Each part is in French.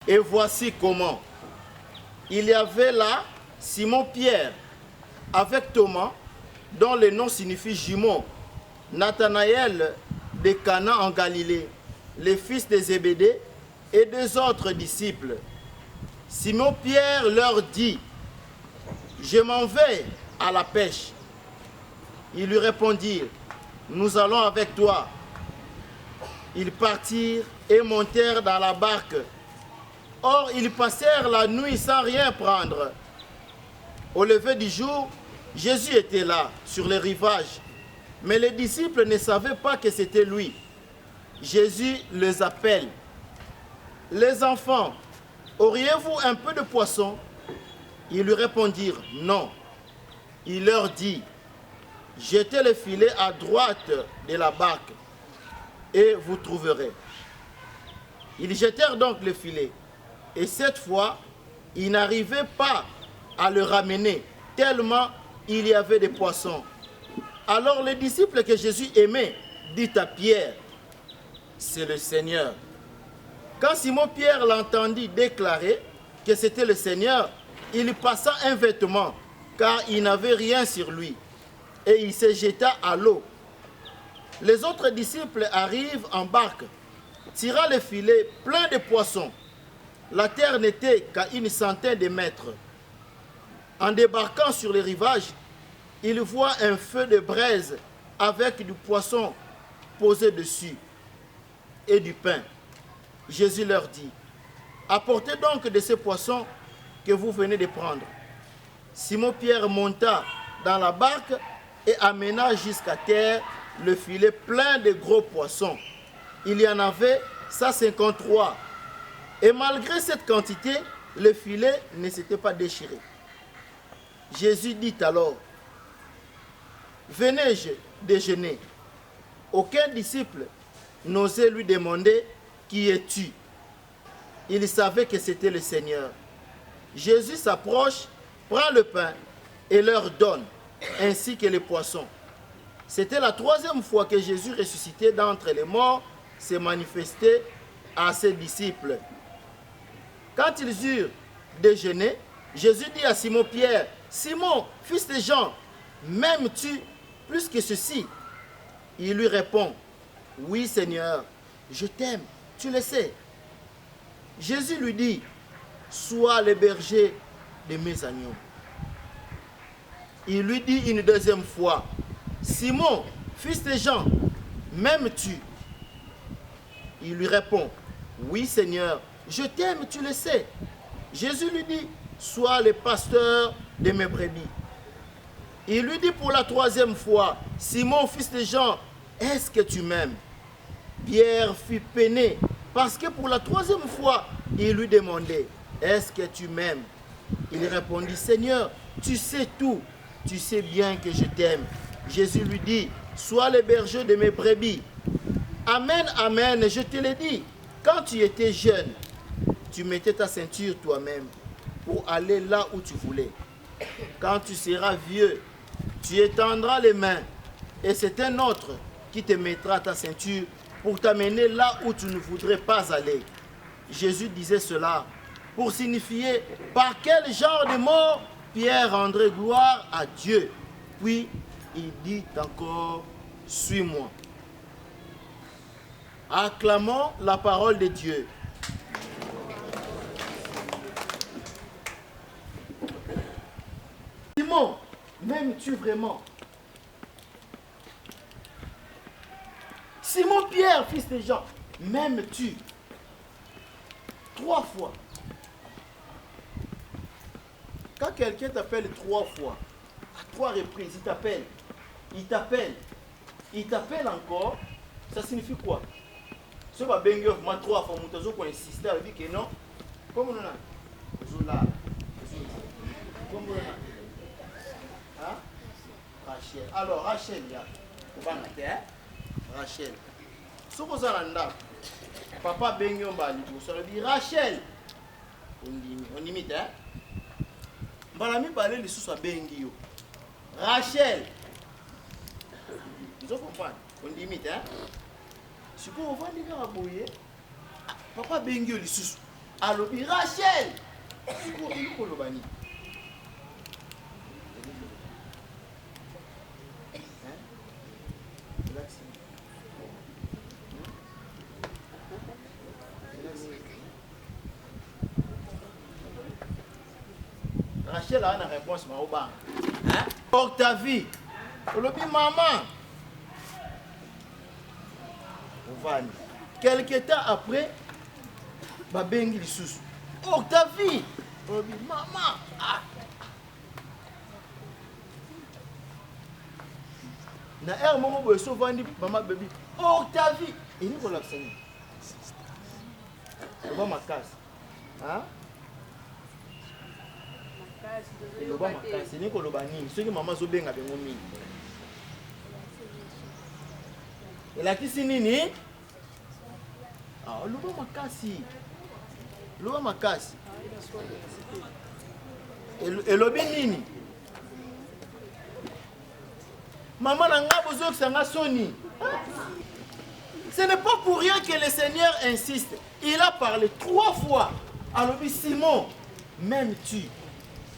Et voici comment. Il y avait là Simon-Pierre avec Thomas, dont le nom signifie jumeau, Nathanaël de Cana en Galilée, les fils de Zébédée et deux autres disciples. Simon-Pierre leur dit, « Je m'en vais à la pêche. » Ils lui répondirent, « Nous allons avec toi. » Ils partirent et montèrent dans la barque. Or, ils passèrent la nuit sans rien prendre. Au lever du jour, Jésus était là, sur le rivage. Mais les disciples ne savaient pas que c'était lui. Jésus les appelle. « Les enfants, auriez-vous un peu de poisson ?» Ils lui répondirent « Non. » Il leur dit « Jetez le filet à droite de la barque et vous trouverez. » Ils jetèrent donc le filet. Et cette fois, ils n'arrivaient pas à le ramener, tellement il y avait des poissons. Alors les disciples que Jésus aimait dit à Pierre, « C'est le Seigneur. » Quand Simon-Pierre l'entendit déclarer que c'était le Seigneur, il passa un vêtement, car il n'avait rien sur lui, et il se jeta à l'eau. Les autres disciples arrivent en barque, tirant le filet plein de poissons. La terre n'était qu'à 100 de mètres. En débarquant sur le rivage, ils voient un feu de braise avec du poisson posé dessus et du pain. Jésus leur dit, « Apportez donc de ces poissons que vous venez de prendre. » Simon-Pierre monta dans la barque et amena jusqu'à terre le filet plein de gros poissons. Il y en avait 153. Et malgré cette quantité, le filet ne s'était pas déchiré. Jésus dit alors, « Venez déjeuner. » Aucun disciple n'osait lui demander, « Qui es-tu » Il savait que c'était le Seigneur. Jésus s'approche, prend le pain et leur donne, ainsi que les poissons. C'était la 3e fois que Jésus, ressuscité d'entre les morts, s'est manifesté à ses disciples. Quand ils eurent déjeuné, Jésus dit à Simon-Pierre, « Simon, fils de Jean, m'aimes-tu plus que ceci ?» Il lui répond, « Oui, Seigneur, je t'aime, tu le sais. » Jésus lui dit, « Sois le berger de mes agneaux. » Il lui dit une 2e fois, « Simon, fils de Jean, m'aimes-tu » Il lui répond, « Oui, Seigneur, je t'aime, tu le sais. » Jésus lui dit, « Sois le pasteur de mes brebis. » Il lui dit pour la 3e fois, « Simon, fils de Jean, est-ce que tu m'aimes » Pierre fut peiné parce que pour la 3e fois, il lui demandait, « Est-ce que tu m'aimes » Il répondit, « Seigneur, tu sais tout, tu sais bien que je t'aime. » Jésus lui dit, « Sois le berger de mes brebis. » Amen, amen, je te l'ai dit, quand tu étais jeune, tu mettais ta ceinture toi-même pour aller là où tu voulais. Quand tu seras vieux, tu étendras les mains et c'est un autre qui te mettra ta ceinture pour t'amener là où tu ne voudrais pas aller. Jésus disait cela pour signifier par quel genre de mort Pierre rendrait gloire à Dieu. Puis il dit encore, « Suis-moi. » Acclamons la parole de Dieu. Simon, m'aimes-tu vraiment? Simon-Pierre, fils de Jean, m'aimes-tu? 3 fois. Quand quelqu'un t'appelle 3 fois, à 3 reprises, il t'appelle encore, ça signifie quoi? Ce va bien moi 3 fois, mon tazo pour insister avec que non. Comment on a? Comment on a? Hein? Rachel. Alors Rachel, il y a. Rachel. Ce que vous avez papa Benyo Bali, vous avez dit Rachel. On imite, hein? Balami parler les sous à Bengio. Rachel. Vous comprenez? On imite, hein? Ce que vous avez dit à Boye, papa Bengio les sous. alobi Rachel. Rachel a une réponse, hein? Octavie, olobi maman. Quelque temps après, babengi lisusu. Octavie, olobi maman. Ah. Na air moko boye so vandi maman baby. Octavie, ini ko la sani. Ba makasi. Hein? Loba makasi ni ko loba nini soki mama zo benga bengo mingi elakisi nini loba makasi elobi nini mama na nga bozokisa nga soni. Ce n'est pas pour rien que le Seigneur insiste. Il a parlé 3 fois. Alobi Simon, m'aimes-tu?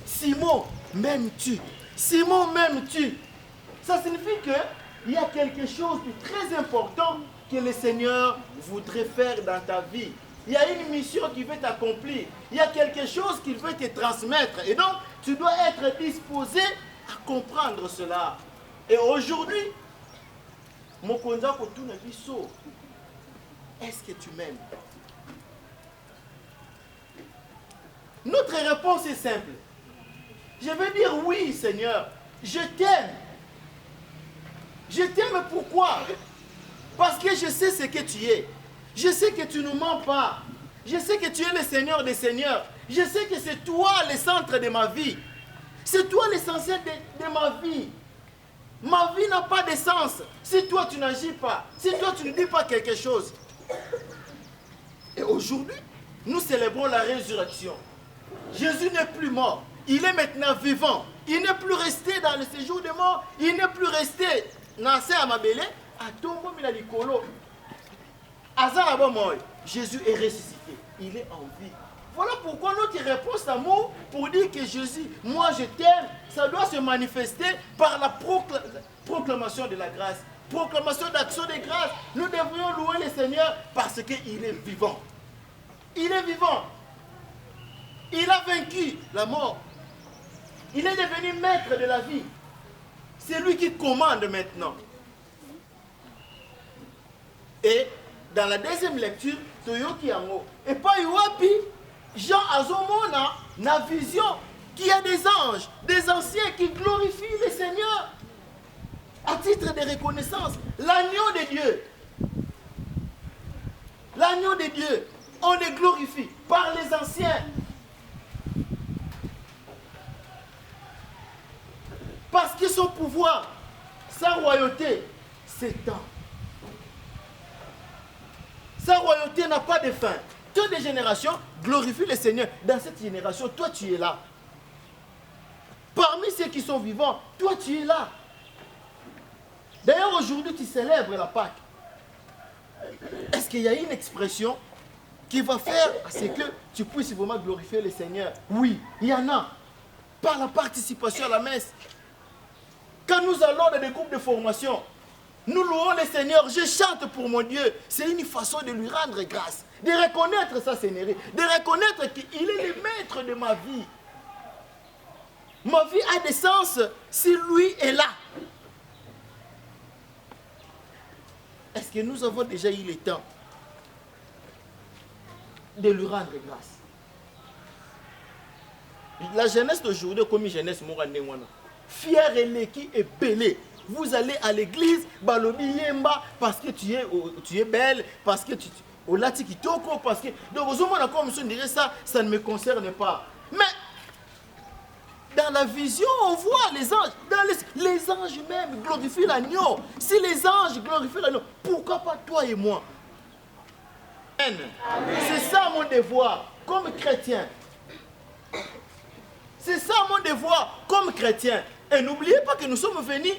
Simon, m'aimes-tu? Simon, m'aimes-tu? Ça signifie qu'il y a quelque chose de très important que le Seigneur voudrait faire dans ta vie. Il y a une mission qui veut t'accomplir. Il y a quelque chose qu'il veut te transmettre. Et donc, tu dois être disposé à comprendre cela. Et aujourd'hui, mon konza kotuna biso, est-ce que tu m'aimes? Notre réponse est simple. Je vais dire oui, Seigneur, je t'aime. Je t'aime pourquoi? Parce que je sais ce que tu es. Je sais que tu ne mens pas. Je sais que tu es le Seigneur des Seigneurs. Je sais que c'est toi le centre de ma vie. C'est toi l'essentiel de ma vie. Ma vie n'a pas de sens si toi tu n'agis pas, si toi tu ne dis pas quelque chose. Et aujourd'hui, nous célébrons la résurrection. Jésus n'est plus mort. Il est maintenant vivant. Il n'est plus resté dans le séjour des morts. Il n'est plus resté dans à Mabélé. Jésus est ressuscité. Il est en vie. Voilà pourquoi notre réponse d'amour pour dire que Jésus, moi je t'aime, ça doit se manifester par la proclamation de la grâce. Proclamation d'action de grâce. Nous devrions louer le Seigneur parce qu'il est vivant. Il est vivant. Il a vaincu la mort. Il est devenu maître de la vie. C'est lui qui commande maintenant. Et dans la deuxième lecture, Toyoki Yango, et pas Yoapi, Jean Azomona n'a vision qu'il y a des anges, des anciens qui glorifient le Seigneur à titre de reconnaissance. L'agneau de Dieu. L'agneau de Dieu, on le glorifie par les anciens. Parce que son pouvoir, sa royauté s'étend. Sa royauté n'a pas de fin. Toutes les générations glorifient le Seigneur. Dans cette génération, toi tu es là. Parmi ceux qui sont vivants, toi tu es là. D'ailleurs, aujourd'hui, tu célèbres la Pâque. Est-ce qu'il y a une expression qui va faire à ce que tu puisses vraiment glorifier le Seigneur? Oui, il y en a. Par la participation à la messe. Quand nous allons dans des groupes de formation, nous louons le Seigneur, je chante pour mon Dieu. C'est une façon de lui rendre grâce, de reconnaître sa Seigneurie, de reconnaître qu'il est le maître de ma vie. Ma vie a des sens si lui est là. Est-ce que nous avons déjà eu le temps de lui rendre grâce? La jeunesse d'aujourd'hui, comme une jeunesse morandémoine, fière et qui est belle. Vous allez à l'église, balobi yemba, parce que tu es belle, parce que tu au lati kitoko, parce que donc aux hommes comme on dirait ça, ça ne me concerne pas. Mais dans la vision, on voit les anges. Les anges même glorifient l'agneau. Si les anges glorifient l'agneau, pourquoi pas toi et moi? C'est ça mon devoir comme chrétien. C'est ça mon devoir comme chrétien. Et n'oubliez pas que nous sommes venus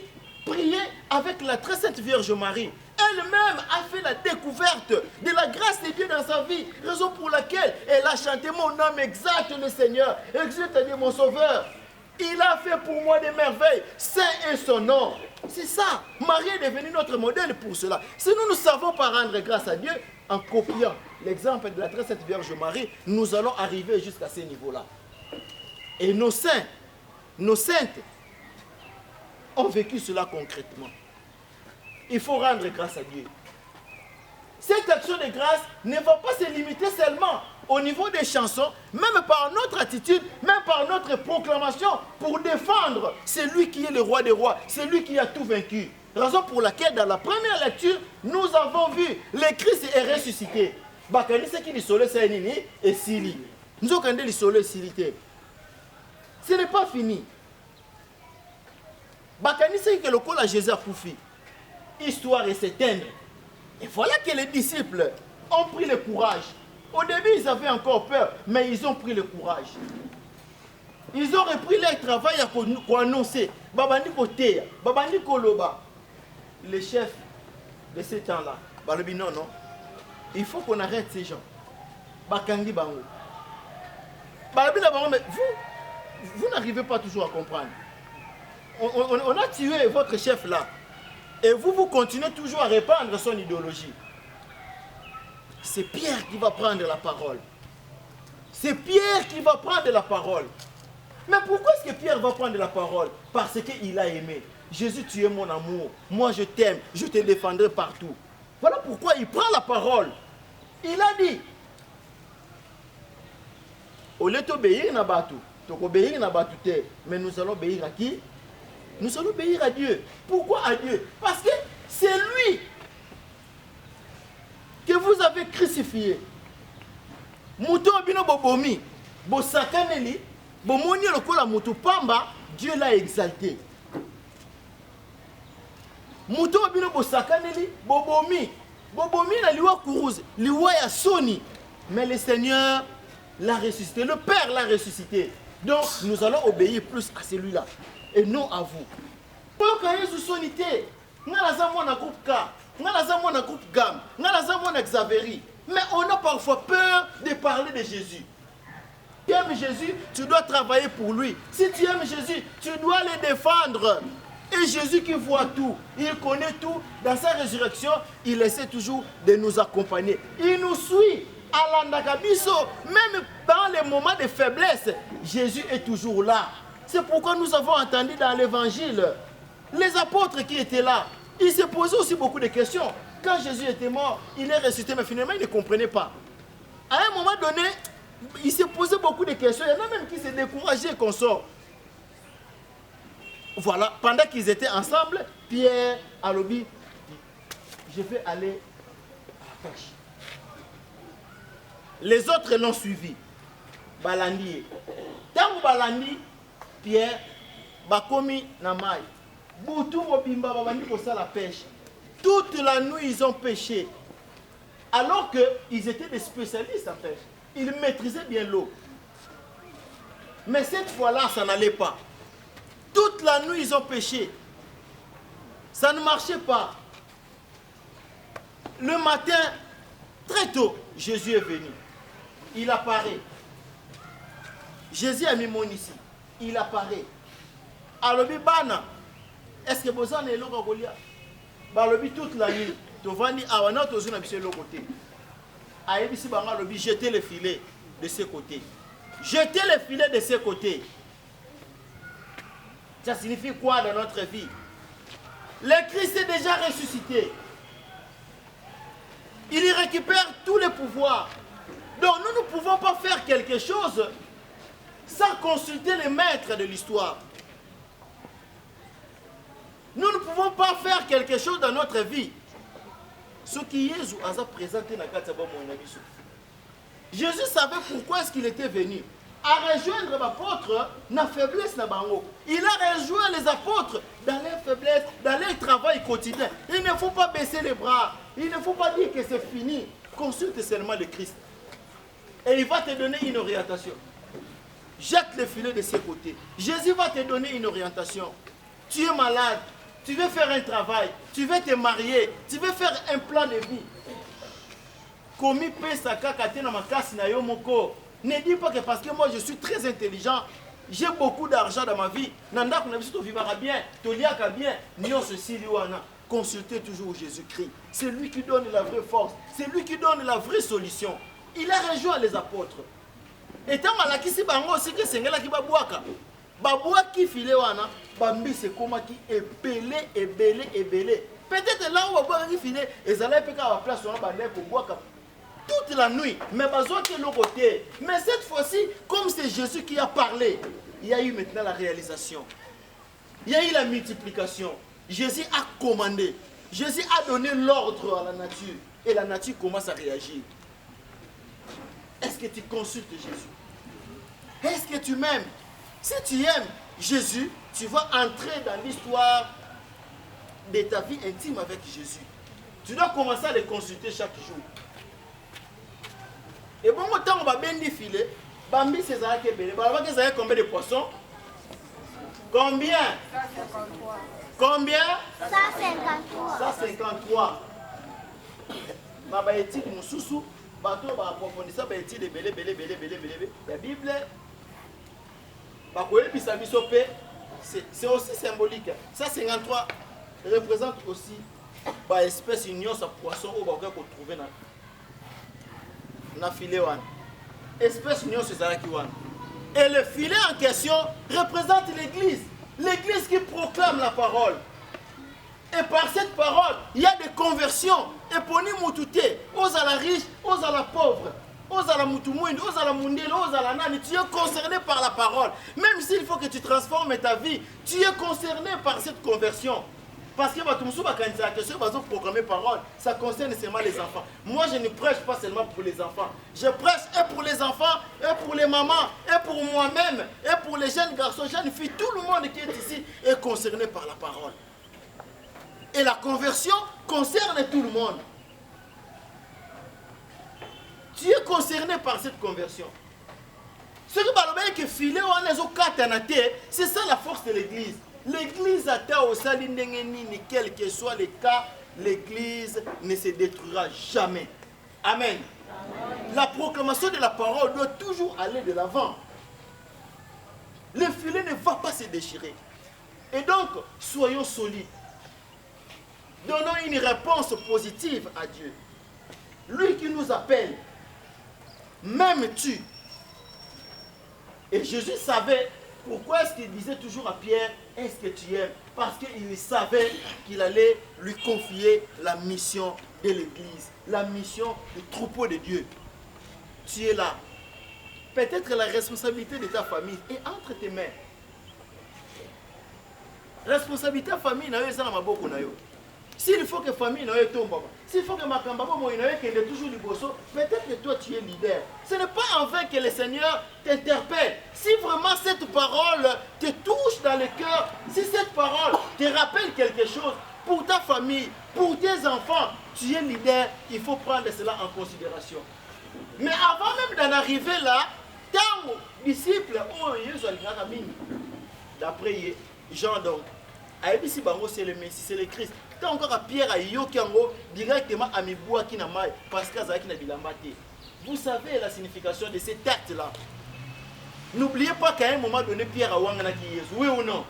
prier avec la très sainte Vierge Marie. Elle-même a fait la découverte de la grâce de Dieu dans sa vie. Raison pour laquelle elle a chanté mon âme exalte le Seigneur. Exalte mon Sauveur. Il a fait pour moi des merveilles. Saint est son nom. C'est ça. Marie est devenue notre modèle pour cela. Si nous ne savons pas rendre grâce à Dieu, en copiant l'exemple de la très sainte Vierge Marie, nous allons arriver jusqu'à ce niveau-là. Et nos saints, nos saintes, ont vécu cela concrètement. Il faut rendre grâce à Dieu. Cette action de grâce ne va pas se limiter seulement au niveau des chansons, même par notre attitude, même par notre proclamation pour défendre celui qui est le roi des rois, celui qui a tout vaincu. Raison pour laquelle dans la première lecture, nous avons vu le Christ est ressuscité. Bakani c'est qui l'isole c'est nini et sili. Nous avons dit l'isole silité. Ce n'est pas fini. Bakani c'est que le col à Jésus a pouffé. Histoire et s'éteindre. Et voilà que les disciples ont pris le courage. Au début, ils avaient encore peur, mais ils ont pris le courage. Ils ont repris leur travail à annoncer. Babandi Koteya, Babandi Koloba. Le chef de ce temps-là, Balobi, non, non. Il faut qu'on arrête ces gens. Bakangi Bango. Balobi Bango, mais vous n'arrivez pas toujours à comprendre. On a tué votre chef là. Et vous continuez toujours à répandre son idéologie. C'est Pierre qui va prendre la parole. C'est Pierre qui va prendre la parole. Mais pourquoi est-ce que Pierre va prendre la parole? Parce qu'il a aimé. Jésus, tu es mon amour. Moi, je t'aime. Je te défendrai partout. Voilà pourquoi il prend la parole. Il a dit, au lieu d'obéir à Batu, mais nous allons obéir à qui? Nous allons obéir à Dieu. Pourquoi à Dieu? Parce que c'est lui que vous avez crucifié. Mouto bino bobomi, bo sakaneli, bo moni lokola mutu pamba, Dieu l'a exalté. Mouto bino bo sakaneli, bobomi, bobomi na liwa kuruze, liwa ya soni. Mais le Seigneur l'a ressuscité, le Père l'a ressuscité. Donc nous allons obéir plus à celui-là et non à vous. Pourquoi Jésus sonité? Nous avons un groupe K, nous avons un groupe Gam, nous avons un Xavéry. Mais on a parfois peur de parler de Jésus. Tu aimes Jésus, tu dois travailler pour lui. Si tu aimes Jésus, tu dois le défendre. Et Jésus qui voit tout, il connaît tout. Dans sa résurrection, il essaie toujours de nous accompagner. Il nous suit. À l'Andakabiso, même dans les moments de faiblesse, Jésus est toujours là. C'est pourquoi nous avons entendu dans l'évangile, les apôtres qui étaient là, ils se posaient aussi beaucoup de questions. Quand Jésus était mort, il est ressuscité, mais finalement, ils ne comprenaient pas. À un moment donné, ils se posaient beaucoup de questions. Il y en a même qui se décourageaient qu'on sort. Voilà, pendant qu'ils étaient ensemble, Pierre, Alobi, je vais aller à la pêche. Les autres l'ont suivi. Balandi. Tant que Balandi, Pierre, Bakomi, Namai. Boutou, Bimba, Babandi, pour ça la pêche. Toute la nuit, ils ont pêché. Alors qu'ils étaient des spécialistes en pêche. Ils maîtrisaient bien l'eau. Mais cette fois-là, ça n'allait pas. Toute la nuit, ils ont pêché. Ça ne marchait pas. Le matin, très tôt, Jésus est venu. Il apparaît. Jésus a mis mon ici. Il apparaît. Alors, Bana, est-ce que vous avez l'eau à Golia? Balobi toute la nuit. Tu vas dire, ah, on a tous un l'autre côté. Aïbisi Banga Lobi, jetez le filet de ce côté. Jetez le filet de ce côté. Ça signifie quoi dans notre vie? Le Christ est déjà ressuscité. Il y récupère tous les pouvoirs. Donc nous ne pouvons pas faire quelque chose sans consulter les maîtres de l'histoire. Nous ne pouvons pas faire quelque chose dans notre vie. Ce qui Jésus a présenté dans le Jésus savait pourquoi est-ce qu'il était venu. À rejoindre l'apôtre dans la faiblesse. Il a rejoint les apôtres dans leur faiblesse, dans leur travail quotidien. Il ne faut pas baisser les bras. Il ne faut pas dire que c'est fini. Consulte seulement le Christ. Et il va te donner une orientation. Jette le filet de ses côtés. Jésus va te donner une orientation. Tu es malade. tu veux faire un travail, tu veux te marier, tu veux faire un plan de vie. Komi pesa kaka te na makasi na yo moko. Ne dis pas que parce que moi je suis très intelligent, j'ai beaucoup d'argent dans ma vie, nanda kuna biso to vivra bien, to liaka bien, nyo ceci liwana. Consultez toujours Jésus-Christ. C'est lui qui donne la vraie force, c'est lui qui donne la vraie solution. Il a rejoint les apôtres. Et tant malakisi bango aussi que sengela ki babwaka. Babwaki filé wana, bambi c'est comment qui ébélé. Peut-être là où babwaki filé, et allaient péka à la place on a pour boire toute la nuit, mais besoin que l'autre côté. Mais cette fois-ci, comme c'est Jésus qui a parlé, il y a eu maintenant la réalisation. Il y a eu la multiplication. Jésus a commandé. Jésus a donné l'ordre à la nature. Et la nature commence à réagir. Est-ce que tu consultes Jésus? Est-ce que tu m'aimes? Si tu aimes Jésus, tu vas entrer dans l'histoire de ta vie intime avec Jésus. Tu dois commencer à le consulter chaque jour. Et bon, quand on va bien défiler, Bambi c'est ça qui est belé. Bambi c'est ça combien de poissons? Combien? 153. Combien? 153. 153. Baba étude mususu, bato ba approfondir ça, ba étude belé. La Bible, ba koye bisa biso pe, c'est aussi symbolique. 153 représente aussi ba espèce union sa poisson au ba ko trouver na filet wan. Espèce union c'est ça qui wan. Et le filet en question représente l'église. L'église qui proclame la parole. Et par cette parole, il y a des conversions. Et pour nous, moutouté, aux à la riche, aux à la pauvre, aux à la moutoumouine, aux à la moundele, aux à la nani, tu es concerné par la parole. Même s'il faut que tu transformes ta vie, tu es concerné par cette conversion. Parce que programmer parole, ça concerne seulement les enfants. Moi, je ne prêche pas seulement pour les enfants. Je prêche et pour les enfants, et pour les mamans, et pour moi-même, et pour les jeunes garçons, jeunes filles. Tout le monde qui est ici est concerné par la parole. Et la conversion concerne tout le monde. Tu es concerné par cette conversion. Ce que c'est ça la force de l'église. L'église a au salinengeni, quel que soit le cas, l'église ne se détruira jamais. Amen. Amen. La proclamation de la parole doit toujours aller de l'avant. Le filet ne va pas se déchirer. Et donc, soyons solides. Donnons une réponse positive à Dieu. Lui qui nous appelle, m'aimes-tu? Et Jésus savait pourquoi est-ce qu'il disait toujours à Pierre, est-ce que tu aimes? Parce qu'il savait qu'il allait lui confier la mission de l'église, la mission du troupeau de Dieu. Tu es là. Peut-être la responsabilité de ta famille est entre tes mains. Responsabilité de la famille, s'il faut que la famille tombe, s'il faut que ma campagne toujours du bosso, peut-être que toi tu es leader. Ce n'est pas en vain que le Seigneur t'interpelle. Si vraiment cette parole te touche dans le cœur, si cette parole te rappelle quelque chose pour ta famille, pour tes enfants, tu es leader, il faut prendre cela en considération. Mais avant même d'en arriver là, tant disciples, d'après Jean donc, c'est le Messie, c'est le Christ. Tant encore à Pierre à Yokiango, directement à Miboua qui n'a mal, parce qu'il y a qui n'a. Vous savez la signification de ces actes-là. N'oubliez pas qu'à un moment donné, Pierre a Wangana qui Jésus. Oui ou non?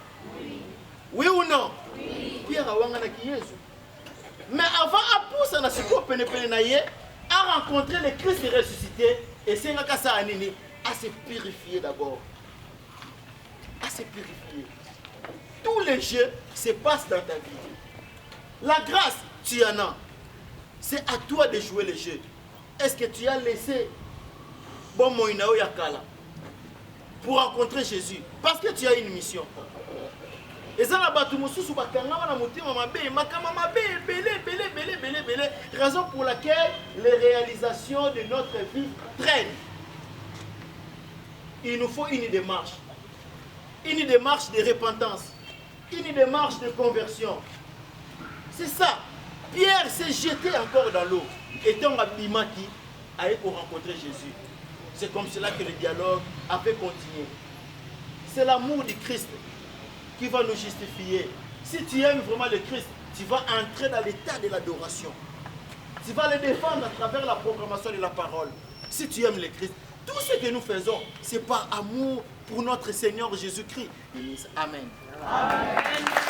Oui ou non? Pierre a Wangana qui Jésus. Mais avant, à pousser à a rencontré le Christ ressuscité et c'est un cas à se purifier d'abord. À se purifier. Tous les jeux se passent dans ta vie. La grâce, tu en as. C'est à toi de jouer le jeu. Est-ce que tu as laissé bon Moïnao Yakala pour rencontrer Jésus? Parce que tu as une mission. Et ça, raison pour laquelle les réalisations de notre vie traînent. Il nous faut une démarche de repentance, une démarche de conversion. C'est ça. Pierre s'est jeté encore dans l'eau. Et tant Abimaki a été pour rencontrer Jésus. C'est comme cela que le dialogue a fait continuer. C'est l'amour du Christ qui va nous justifier. Si tu aimes vraiment le Christ, tu vas entrer dans l'état de l'adoration. Tu vas le défendre à travers la proclamation de la parole. Si tu aimes le Christ, tout ce que nous faisons, c'est par amour pour notre Seigneur Jésus-Christ. Amen. Amen.